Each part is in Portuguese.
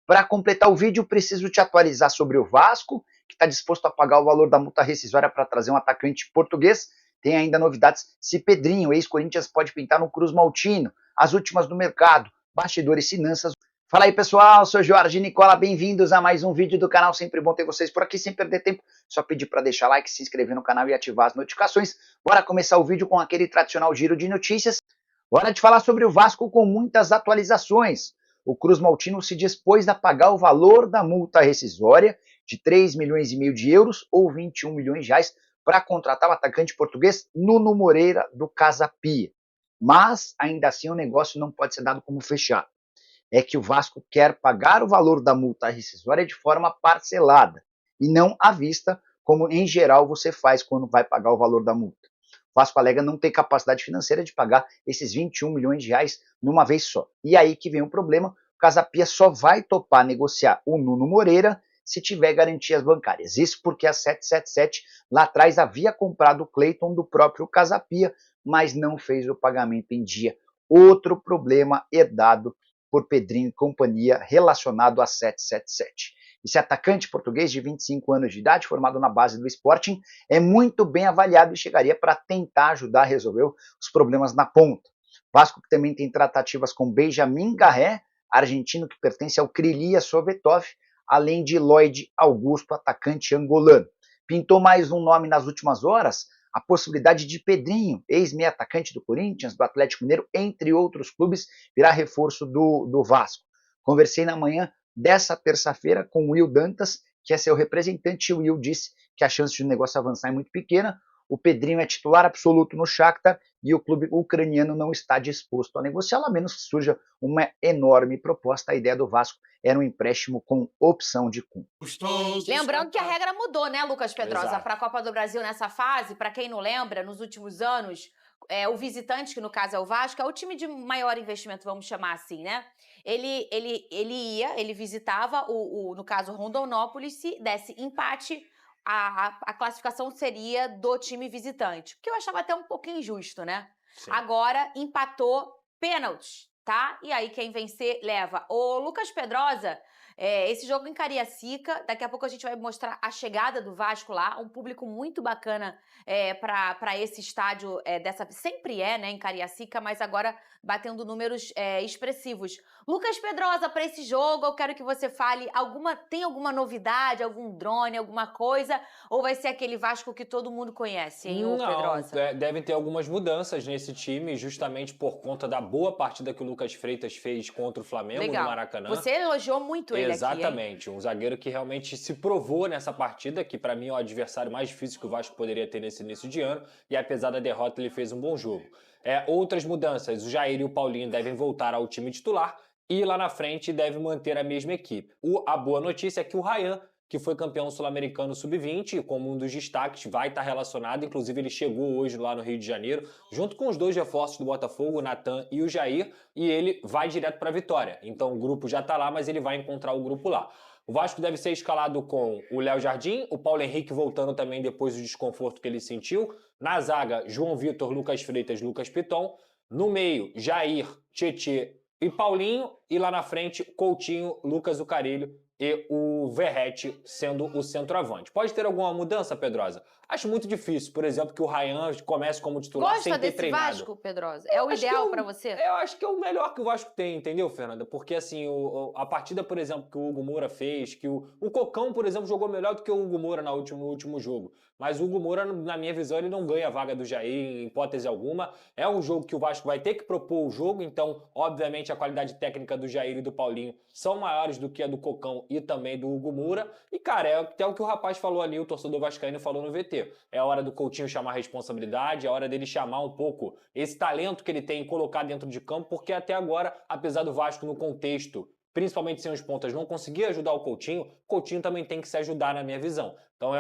Para completar o vídeo, preciso te atualizar sobre o Vasco, que está disposto a pagar o valor da multa rescisória para trazer um atacante português. Tem ainda novidades se Pedrinho, ex-Corinthians, pode pintar no Cruz Maltino. As últimas do mercado, bastidores e finanças. Fala aí, pessoal, sou Jorge Nicola, bem-vindos a mais um vídeo do canal. Sempre bom ter vocês por aqui, sem perder tempo. Só pedir para deixar like, se inscrever no canal e ativar as notificações. Bora começar o vídeo com aquele tradicional giro de notícias. Hora de falar sobre o Vasco com muitas atualizações. O Cruz Maltino se dispôs a pagar o valor da multa rescisória de 3,5 milhões de euros ou 21 milhões de reais para contratar o atacante português Nuno Moreira do Casa Pia. Mas, ainda assim, o negócio não pode ser dado como fechado. É que o Vasco quer pagar o valor da multa rescisória de forma parcelada e não à vista, como em geral você faz quando vai pagar o valor da multa. O Vasco alega não ter capacidade financeira de pagar esses 21 milhões de reais numa vez só. E aí que vem o problema, o Casa Pia só vai topar negociar o Nuno Moreira se tiver garantias bancárias. Isso porque a 777 lá atrás havia comprado o Cleiton do próprio Casa Pia, mas não fez o pagamento em dia. Outro problema herdado por Pedrinho e companhia relacionado a 777. Esse atacante português de 25 anos de idade, formado na base do Sporting, é muito bem avaliado e chegaria para tentar ajudar a resolver os problemas na ponta. Vasco que também tem tratativas com Benjamin Garré, argentino que pertence ao Krylia Sovetov, além de Lloyd Augusto, atacante angolano. Pintou mais um nome nas últimas horas, a possibilidade de Pedrinho, ex-meia atacante do Corinthians, do Atlético Mineiro, entre outros clubes, virar reforço do Vasco. Conversei na manhã dessa terça-feira com o Will Dantas, que é seu representante, e o Will disse que a chance de o negócio avançar é muito pequena. O Pedrinho é titular absoluto no Shakhtar e o clube ucraniano não está disposto a negociá-lo, a menos que surja uma enorme proposta. A ideia do Vasco era um empréstimo com opção de compra. Lembrando que a regra mudou, né, Lucas Pedrosa, para a Copa do Brasil nessa fase. Para quem não lembra, nos últimos anos, o visitante, que no caso é o Vasco, é o time de maior investimento, vamos chamar assim, né? Ele visitava, no caso, Rondonópolis, se desse empate, a classificação seria do time visitante. Que eu achava até um pouco injusto, né? Sim. Agora, empatou pênaltis, tá? E aí quem vencer leva. O Lucas Pedrosa, esse jogo em Cariacica, daqui a pouco a gente vai mostrar a chegada do Vasco lá, um público muito bacana para esse estádio, sempre né, em Cariacica, mas agora batendo números expressivos. Lucas Pedrosa, para esse jogo, eu quero que você fale, tem alguma novidade, algum drone, alguma coisa, ou vai ser aquele Vasco que todo mundo conhece, hein, Pedrosa? Devem ter algumas mudanças nesse time, justamente por conta da boa partida que o Lucas Freitas fez contra o Flamengo no Maracanã. Você elogiou muito ele. Exatamente, um zagueiro que realmente se provou nessa partida, que para mim é o adversário mais difícil que o Vasco poderia ter nesse início de ano, e apesar da derrota ele fez um bom jogo. Outras mudanças, o Jair e o Paulinho devem voltar ao time titular, e lá na frente deve manter a mesma equipe. A boa notícia é que o Ryan, que foi campeão sul-americano sub-20, como um dos destaques, vai estar relacionado, inclusive ele chegou hoje lá no Rio de Janeiro, junto com os dois reforços do Botafogo, o Natan e o Jair, e ele vai direto para a Vitória. Então o grupo já está lá, mas ele vai encontrar o grupo lá. O Vasco deve ser escalado com o Léo Jardim, o Paulo Henrique voltando também depois do desconforto que ele sentiu. Na zaga, João Vitor, Lucas Freitas, Lucas Piton. No meio, Jair, Tietê e Paulinho. E lá na frente, Coutinho, Lucas Zucarilho e o Verratti sendo o centroavante. Pode ter alguma mudança, Pedrosa? Acho muito difícil, por exemplo, que o Ryan comece como titular sem ter treinado. Gosta desse Vasco, Pedrosa? É o ideal para você? Eu acho que é o melhor que o Vasco tem, entendeu, Fernanda? Porque, assim, a partida, por exemplo, que o Hugo Moura fez, que o Cocão, por exemplo, jogou melhor do que o Hugo Moura no último jogo. Mas o Hugo Moura, na minha visão, ele não ganha a vaga do Jair em hipótese alguma. É um jogo que o Vasco vai ter que propor o jogo, então, obviamente, a qualidade técnica do Jair e do Paulinho são maiores do que a do Cocão e também do Hugo Moura. E, cara, é até o que o rapaz falou ali, o torcedor vascaíno falou no VT. É a hora do Coutinho chamar a responsabilidade, é a hora dele chamar um pouco esse talento que ele tem e colocar dentro de campo, porque até agora, apesar do Vasco no contexto, principalmente sem os pontas, não conseguir ajudar o Coutinho também tem que se ajudar na minha visão. Então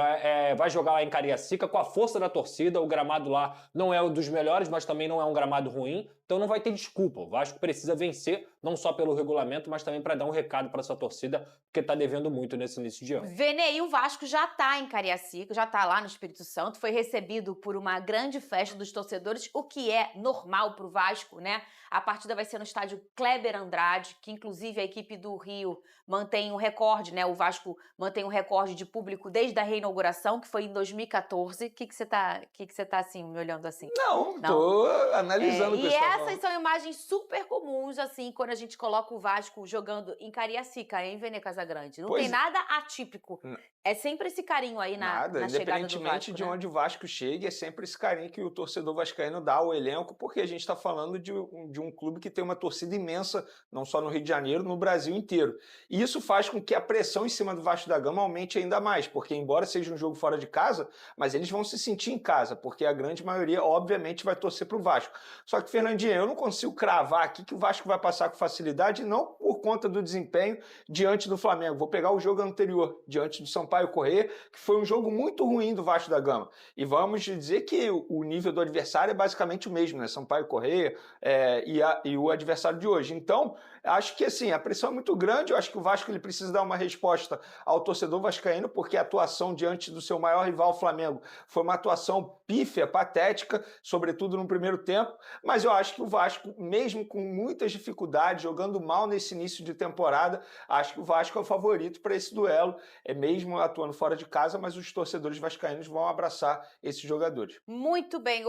vai jogar lá em Cariacica com a força da torcida, o gramado lá não é um dos melhores, mas também não é um gramado ruim, então não vai ter desculpa. O Vasco precisa vencer, não só pelo regulamento, mas também para dar um recado para sua torcida, porque está devendo muito nesse início de ano. Vene, e o Vasco já está em Cariacica, já está lá no Espírito Santo, foi recebido por uma grande festa dos torcedores, o que é normal para o Vasco, né? A partida vai ser no estádio Kleber Andrade, que inclusive a equipe do Rio mantém um recorde, né? O Vasco mantém um recorde de público desde a reinauguração, que foi em 2014. O que você tá assim, me olhando assim? Não, tô analisando o que E você tá essas falando. são imagens super comuns, assim, quando a gente coloca o Vasco jogando em Cariacica, em Vene Casagrande. Não Pois tem nada atípico. É sempre esse carinho aí Nada, na chegada do independentemente Vasco, de né? onde o Vasco chegue, é sempre esse carinho que o torcedor vascaíno dá ao elenco, porque a gente está falando de um clube que tem uma torcida imensa, não só no Rio de Janeiro, no Brasil inteiro. E isso faz com que a pressão em cima do Vasco da Gama aumente ainda mais, porque embora seja um jogo fora de casa, mas eles vão se sentir em casa, porque a grande maioria, obviamente, vai torcer para o Vasco. Só que, Fernandinha, eu não consigo cravar aqui que o Vasco vai passar com facilidade, não por conta do desempenho diante do Flamengo. Vou pegar o jogo anterior, diante do Sampaio Corrêa, que foi um jogo muito ruim do Vasco da Gama. E vamos dizer que o nível do adversário é basicamente o mesmo, né? Sampaio Corrêa e o adversário de hoje. Então, acho que assim, a pressão é muito grande, eu acho que o Vasco ele precisa dar uma resposta ao torcedor vascaíno, porque a atuação diante do seu maior rival, o Flamengo, foi uma atuação pífia, patética, sobretudo no primeiro tempo, mas eu acho que o Vasco, mesmo com muitas dificuldades, jogando mal nesse início de temporada, acho que o Vasco é o favorito para esse duelo, mesmo atuando fora de casa, mas os torcedores vascaínos vão abraçar esses jogadores. Muito bem.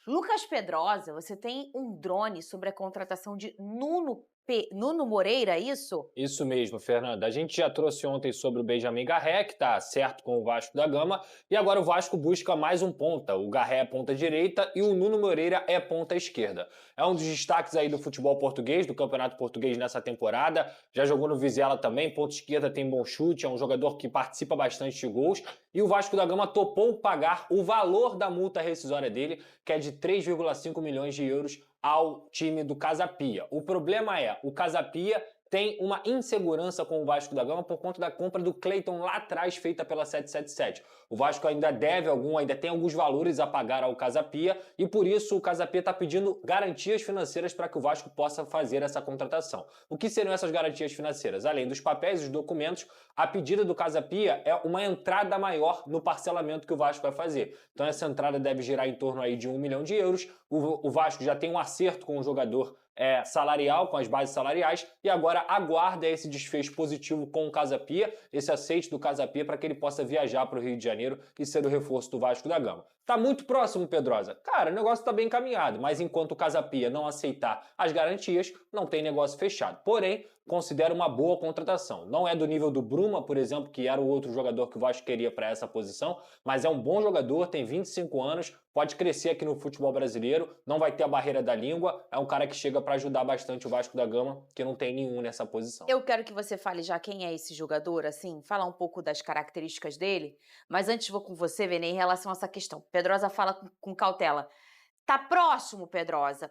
Lucas Pedrosa, você tem um drone sobre a contratação de Nuno Moreira, é isso? Isso mesmo, Fernanda. A gente já trouxe ontem sobre o Benjamin Garré, que está certo com o Vasco da Gama, e agora o Vasco busca mais um ponta. O Garré é ponta direita e o Nuno Moreira é ponta esquerda. É um dos destaques aí do futebol português, do Campeonato Português nessa temporada. Já jogou no Vizela também, ponta esquerda, tem bom chute, é um jogador que participa bastante de gols. E o Vasco da Gama topou pagar o valor da multa rescisória dele, que é de 3,5 milhões de euros, ao time do Casa Pia. O problema é, o Casa Pia tem uma insegurança com o Vasco da Gama por conta da compra do Cleiton lá atrás, feita pela 777. O Vasco ainda tem alguns valores a pagar ao Casa Pia e por isso o Casa Pia está pedindo garantias financeiras para que o Vasco possa fazer essa contratação. O que seriam essas garantias financeiras? Além dos papéis e dos documentos, a pedida do Casa Pia é uma entrada maior no parcelamento que o Vasco vai fazer. Então essa entrada deve girar em torno aí de 1 milhão de euros. O Vasco já tem um acerto com o jogador salarial, com as bases salariais, e agora aguarda esse desfecho positivo com o Casa Pia, esse aceite do Casa Pia para que ele possa viajar para o Rio de Janeiro e ser o reforço do Vasco da Gama. Tá muito próximo, Pedrosa? Cara, o negócio tá bem encaminhado, mas enquanto o Casa Pia não aceitar as garantias, não tem negócio fechado. Porém, considero uma boa contratação. Não é do nível do Bruma, por exemplo, que era o outro jogador que o Vasco queria para essa posição, mas é um bom jogador, tem 25 anos, pode crescer aqui no futebol brasileiro, não vai ter a barreira da língua, é um cara que chega para ajudar bastante o Vasco da Gama, que não tem nenhum nessa posição. Eu quero que você fale já quem é esse jogador, assim, falar um pouco das características dele, mas antes vou com você, Vene, em relação a essa questão. Pedrosa fala com cautela. Tá próximo, Pedrosa?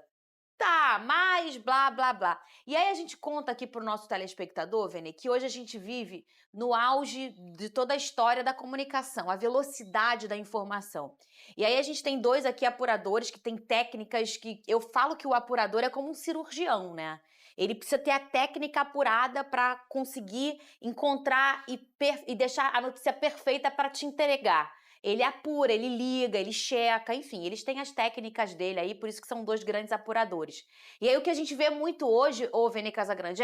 Tá, mas blá, blá, blá. E aí a gente conta aqui pro nosso telespectador, Vene, que hoje a gente vive no auge de toda a história da comunicação, a velocidade da informação. E aí a gente tem dois aqui apuradores que têm técnicas que... Eu falo que o apurador é como um cirurgião, né? Ele precisa ter a técnica apurada para conseguir encontrar e deixar a notícia perfeita para te entregar. Ele apura, ele liga, ele checa, enfim, eles têm as técnicas dele aí, por isso que são dois grandes apuradores. E aí o que a gente vê muito hoje, ô Vene Casagrande,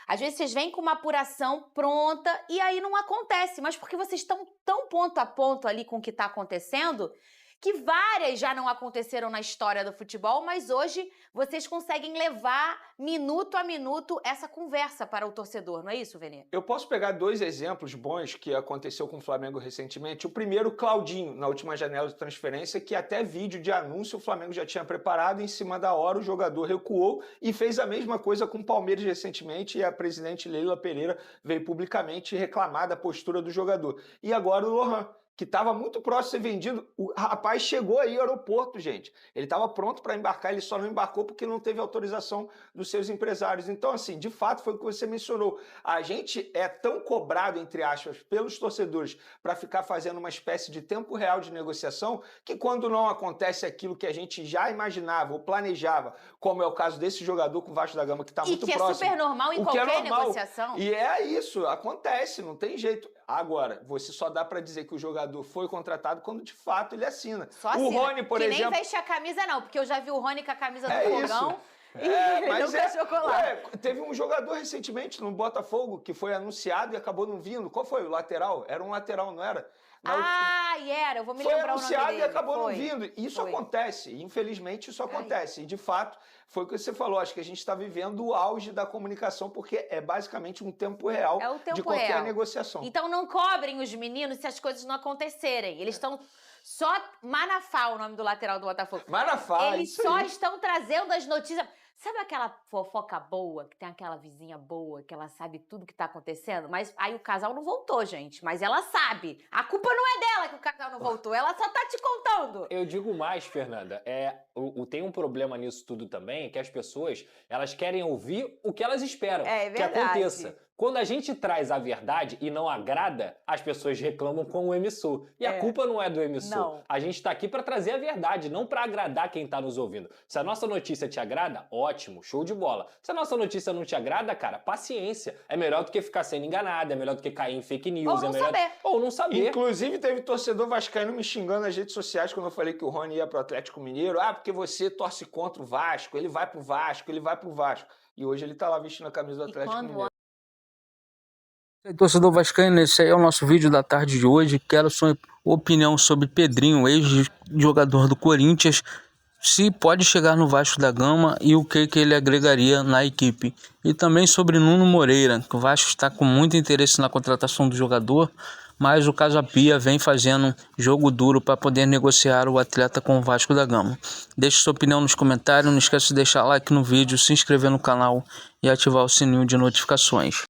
às vezes vocês vêm com uma apuração pronta e aí não acontece, mas porque vocês estão tão ponto a ponto ali com o que está acontecendo, que várias já não aconteceram na história do futebol, mas hoje vocês conseguem levar minuto a minuto essa conversa para o torcedor, não é isso, Vene? Eu posso pegar dois exemplos bons que aconteceu com o Flamengo recentemente. O primeiro, Claudinho, na última janela de transferência, que até vídeo de anúncio o Flamengo já tinha preparado, em cima da hora o jogador recuou e fez a mesma coisa com o Palmeiras recentemente e a presidente Leila Pereira veio publicamente reclamar da postura do jogador. E agora o Lohan, que estava muito próximo de ser vendido. O rapaz chegou aí ao aeroporto, gente. Ele estava pronto para embarcar, ele só não embarcou porque não teve autorização dos seus empresários. Então, assim, de fato, foi o que você mencionou. A gente é tão cobrado, entre aspas, pelos torcedores para ficar fazendo uma espécie de tempo real de negociação, que quando não acontece aquilo que a gente já imaginava ou planejava, como é o caso desse jogador com o Vasco da Gama, que está muito próximo. E que é super normal em qualquer negociação. E é isso, acontece, não tem jeito. Agora, você só dá para dizer que o jogador foi contratado quando de fato ele assina. Só assina. O Rony, por exemplo... Que nem veste a camisa não, porque eu já vi o Rony com a camisa do Fogão. Mas teve um jogador recentemente no Botafogo que foi anunciado e acabou não vindo. Qual foi? O lateral? Era um lateral, não era? Eu vou me lembrar o nome dele. Foi anunciado e acabou não vindo. Isso acontece, infelizmente isso acontece. E de fato, foi o que você falou, acho que a gente está vivendo o auge da comunicação, porque é basicamente um tempo real de qualquer negociação. Então não cobrem os meninos se as coisas não acontecerem. Eles estão... Só Manafá, o nome do lateral do Botafogo. Manafá, eles só estão trazendo as notícias. Sabe aquela fofoca boa, que tem aquela vizinha boa, que ela sabe tudo que tá acontecendo? Mas aí o casal não voltou, gente. Mas ela sabe. A culpa não é dela que o casal não voltou. Ela só tá te contando. Eu digo mais, Fernanda. Tem um problema nisso tudo também, que as pessoas, elas querem ouvir o que elas esperam que aconteça. Quando a gente traz a verdade e não agrada, as pessoas reclamam com o emissor. E a culpa não é do emissor. Não. A gente tá aqui para trazer a verdade, não para agradar quem tá nos ouvindo. Se a nossa notícia te agrada, ótimo, show de bola. Se a nossa notícia não te agrada, cara, paciência. É melhor do que ficar sendo enganado, é melhor do que cair em fake news. Ou não saber. Inclusive, teve torcedor vascaíno me xingando nas redes sociais quando eu falei que o Rony ia pro Atlético Mineiro. Porque você torce contra o Vasco, ele vai pro Vasco, ele vai pro Vasco. E hoje ele tá lá vestindo a camisa do Atlético Mineiro. Torcedor vascaíno, esse aí é o nosso vídeo da tarde de hoje. Quero sua opinião sobre Pedrinho, ex-jogador do Corinthians, se pode chegar no Vasco da Gama e o que ele agregaria na equipe. E também sobre Nuno Moreira, que o Vasco está com muito interesse na contratação do jogador, mas o Casa Pia vem fazendo jogo duro para poder negociar o atleta com o Vasco da Gama. Deixe sua opinião nos comentários, não esqueça de deixar like no vídeo, se inscrever no canal e ativar o sininho de notificações.